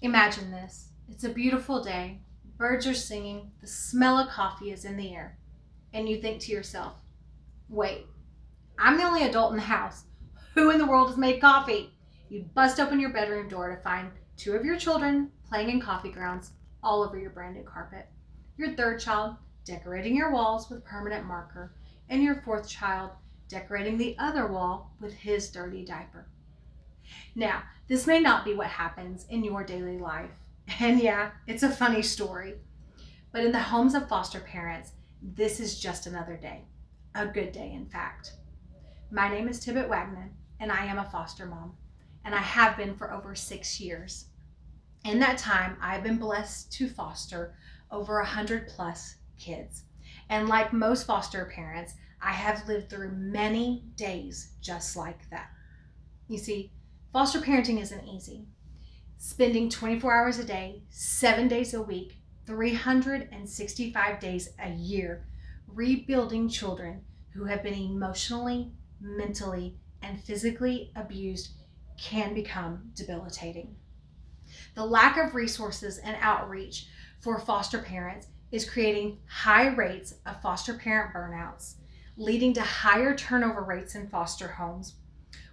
Imagine this. It's a beautiful day. Birds are singing. The smell of coffee is in the air. And you think to yourself, wait, I'm the only adult in the house. Who in the world has made coffee? You bust open your bedroom door to find two of your children playing in coffee grounds all over your brand new carpet. Your third child decorating your walls with permanent marker, and your fourth child decorating the other wall with his dirty diaper. Now, this may not be what happens in your daily life. And yeah, it's a funny story. But in the homes of foster parents, this is just another day. A good day, in fact. My name is Tibbet Wagner, and I am a foster mom. And I have been for over 6 years. In that time, I've been blessed to foster over 100 plus kids. And like most foster parents, I have lived through many days just like that. You see, foster parenting isn't easy. Spending 24 hours a day, 7 days a week, 365 days a year, rebuilding children who have been emotionally, mentally, and physically abused can become debilitating. The lack of resources and outreach for foster parents is creating high rates of foster parent burnouts, leading to higher turnover rates in foster homes.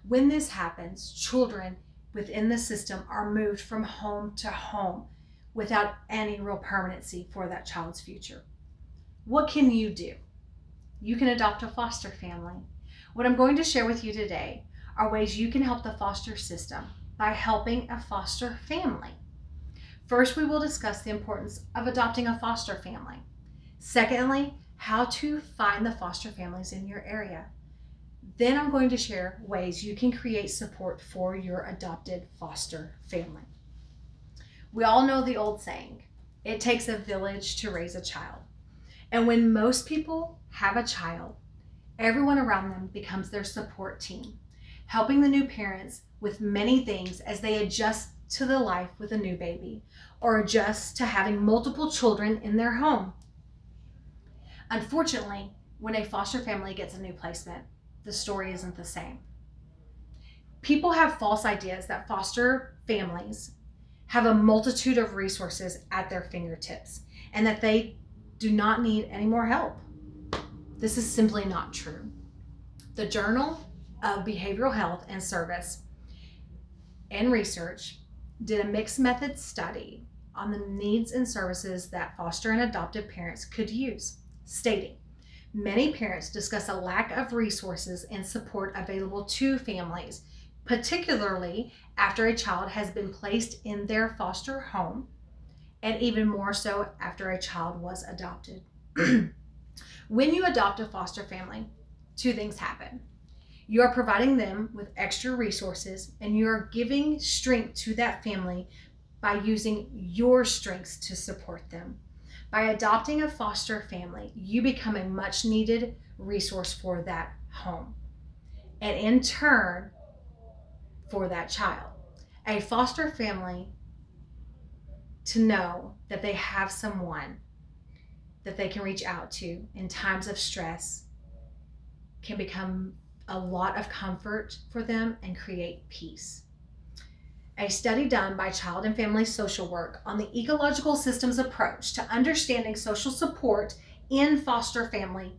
When this happens, children within the system are moved from home to home without any real permanency for that child's future. What can you do? You can adopt a foster family. What I'm going to share with you today are ways you can help the foster system by helping a foster family. First, we will discuss the importance of adopting a foster family. Secondly, how to find the foster families in your area. Then I'm going to share ways you can create support for your adopted foster family. We all know the old saying, it takes a village to raise a child. And when most people have a child, everyone around them becomes their support team, helping the new parents with many things as they adjust to the life with a new baby or adjust to having multiple children in their home. Unfortunately, when a foster family gets a new placement, the story isn't the same. People have false ideas that foster families have a multitude of resources at their fingertips and that they do not need any more help. This is simply not true. The Journal of Behavioral Health and Service and Research did a mixed method study on the needs and services that foster and adoptive parents could use, stating, many parents discuss a lack of resources and support available to families, particularly after a child has been placed in their foster home, and even more so after a child was adopted. When you adopt a foster family, two things happen. You are providing them with extra resources, and you are giving strength to that family by using your strengths to support them. By adopting a foster family, you become a much needed resource for that home, and in turn, for that child. A foster family to know that they have someone that they can reach out to in times of stress can become a lot of comfort for them and create peace. A study done by Child and Family Social Work on the ecological systems approach to understanding social support in foster family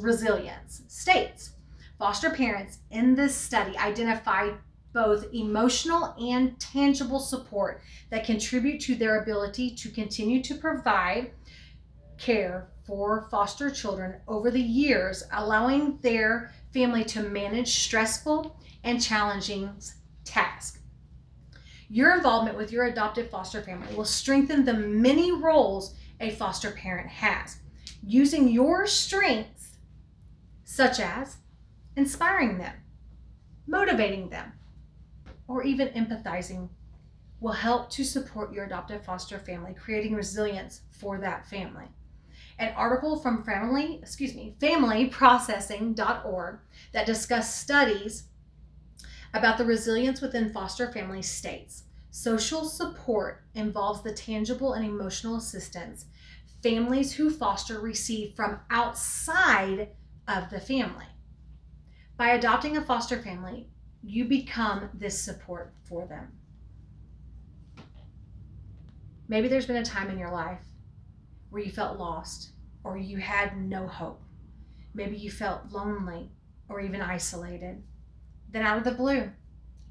resilience states foster parents in this study identified both emotional and tangible support that contribute to their ability to continue to provide care for foster children over the years, allowing their family to manage stressful and challenging tasks. Your involvement with your adopted foster family will strengthen the many roles a foster parent has, using your strengths, such as inspiring them, motivating them, or even empathizing, will help to support your adopted foster family, creating resilience for that family. An article from familyprocessing.org that discussed studies about the resilience within foster families states, social support involves the tangible and emotional assistance families who foster receive from outside of the family. By adopting a foster family, you become this support for them. Maybe there's been a time in your life where you felt lost or you had no hope. Maybe you felt lonely or even isolated. Then out of the blue,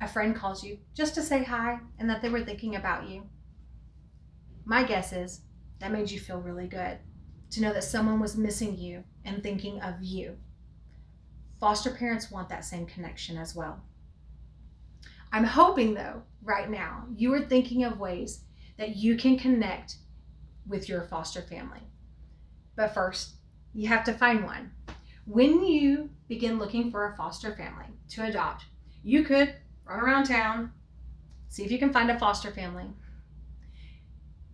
a friend calls you just to say hi and that they were thinking about you. My guess is that made you feel really good to know that someone was missing you and thinking of you. Foster parents want that same connection as well. I'm hoping, though, right now, you are thinking of ways that you can connect with your foster family. But first, you have to find one. When you begin looking for a foster family to adopt, you could run around town, see if you can find a foster family.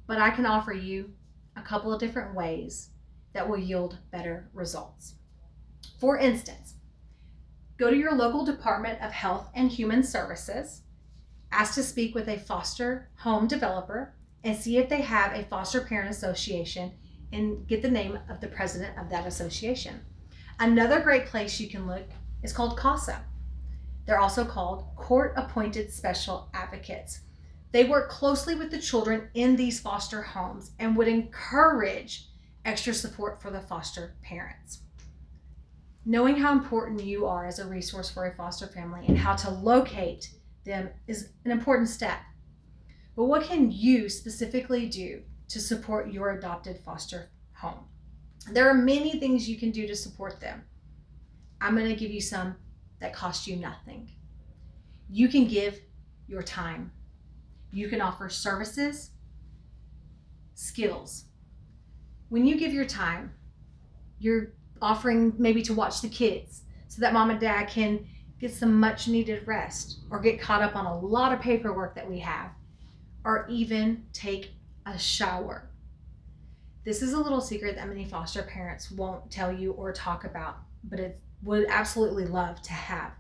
But I can offer you a couple of different ways that will yield better results. For instance, go to your local Department of Health and Human Services, ask to speak with a foster home developer, and see if they have a foster parent association and get the name of the president of that association. Another great place you can look is called CASA. They're also called Court-Appointed Special Advocates. They work closely with the children in these foster homes and would encourage extra support for the foster parents. Knowing how important you are as a resource for a foster family and how to locate them is an important step. But what can you specifically do to support your adopted foster home? There are many things you can do to support them. I'm going to give you some that cost you nothing. You can give your time. You can offer services, skills. When you give your time, you're offering maybe to watch the kids so that mom and dad can get some much needed rest or get caught up on a lot of paperwork that we have, or even take a shower. This is a little secret that many foster parents won't tell you or talk about, but it would absolutely love to have.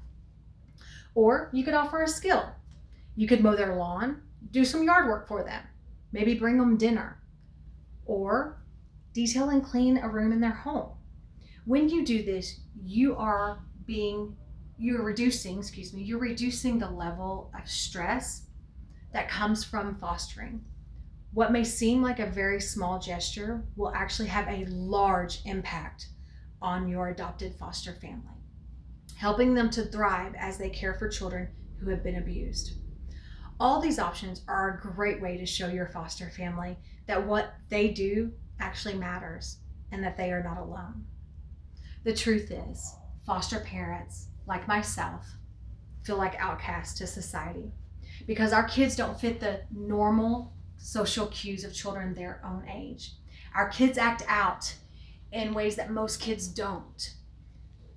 Or you could offer a skill. You could mow their lawn, do some yard work for them, maybe bring them dinner, or detail and clean a room in their home. When you do this, you're reducing the level of stress that comes from fostering. What may seem like a very small gesture will actually have a large impact on your adopted foster family, helping them to thrive as they care for children who have been abused. All these options are a great way to show your foster family that what they do actually matters and that they are not alone. The truth is, foster parents, like myself, feel like outcasts to society because our kids don't fit the normal social cues of children their own age. Our kids act out in ways that most kids don't.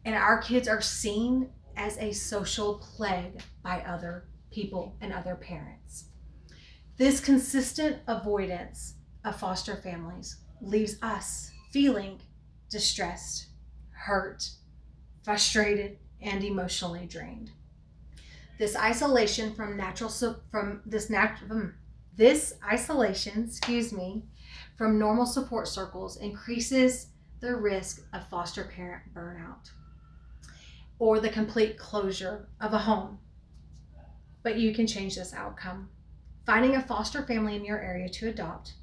And our kids are seen as a social plague by other people and other parents. This consistent avoidance of foster families leaves us feeling distressed, hurt, frustrated, and emotionally drained. This isolation from normal support circles increases the risk of foster parent burnout or the complete closure of a home. But you can change this outcome. Finding a foster family in your area to adopt,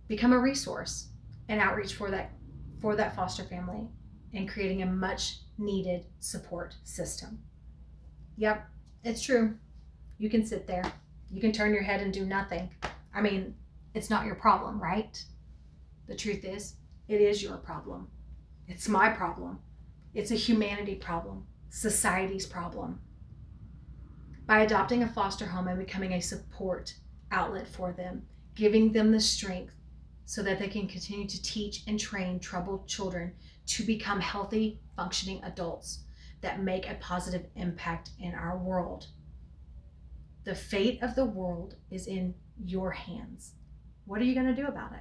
become a resource and outreach for that foster family, and creating a much needed support system. Yep, it's true. You can sit there. You can turn your head and do nothing. I mean, it's not your problem, right? The truth is, it is your problem. It's my problem. It's a humanity problem, society's problem. By adopting a foster home and becoming a support outlet for them, giving them the strength so that they can continue to teach and train troubled children to become healthy, functioning adults that make a positive impact in our world. The fate of the world is in your hands. What are you going to do about it?